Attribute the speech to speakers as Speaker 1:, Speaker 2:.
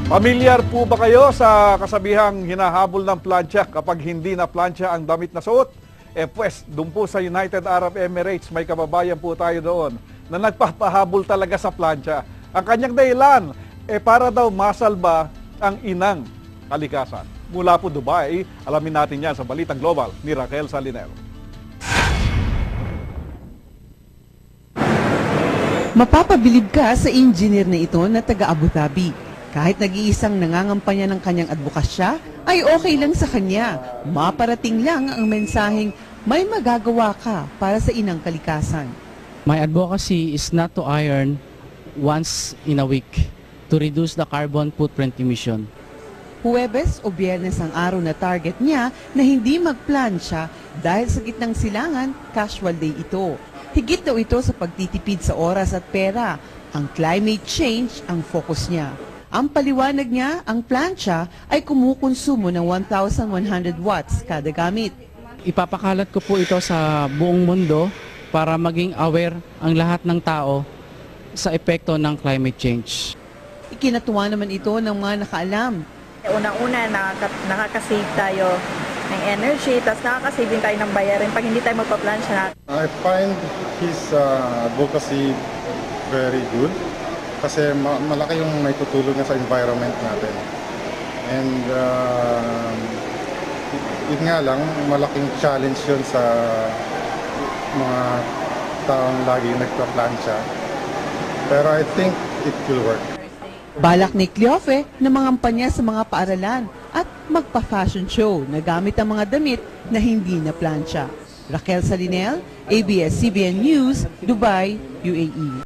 Speaker 1: Pamilyar po ba kayo sa kasabihang hinahabol ng plancha kapag hindi na plancha ang damit na suot? Pues, doon po sa United Arab Emirates, may kababayan po tayo doon na nagpapahabol talaga sa plancha. Ang kanyang dahilan, para daw masalba ang inang kalikasan. Mula po Dubai, alamin natin yan sa Balitang Global ni Raquel Salinero.
Speaker 2: Mapapabilib ka sa engineer na ito na taga Abu Dhabi. Kahit nag-iisang nangangampanya ng kanyang advokasya, ay okay lang sa kanya. Maparating lang ang mensaheng may magagawa ka para sa inang kalikasan.
Speaker 3: My advocacy is not to iron once in a week to reduce the carbon footprint emission.
Speaker 2: Huwebes o Biyernes ang araw na target niya na hindi magplansya dahil sa gitnang silangan, casual day ito. Higit daw ito sa pagtitipid sa oras at pera. Ang climate change ang focus niya. Ang paliwanag niya, ang plancha ay kumukonsumo ng 1,100 watts kada gamit.
Speaker 3: Ipapakalat ko po ito sa buong mundo para maging aware ang lahat ng tao sa epekto ng climate change.
Speaker 2: Ikinatuwa naman ito ng mga nakaalam.
Speaker 4: Unang-una, nakakasave tayo ng energy, tapos nakakasave din tayo ng bayarin pag hindi tayo magpa-plancha.
Speaker 5: I find his advocacy very good kasi malaki yung may tutulong niya sa environment natin. And yun nga lang, malaking challenge yun sa mga taong lagi nagpa-plancha. Pero I think it will work.
Speaker 2: Balak ni Cleofe na mangampanya sa mga paaralan at magpa-fashion show na gamit ang mga damit na hindi na plancha. Raquel Salinel, ABS-CBN News, Dubai, UAE.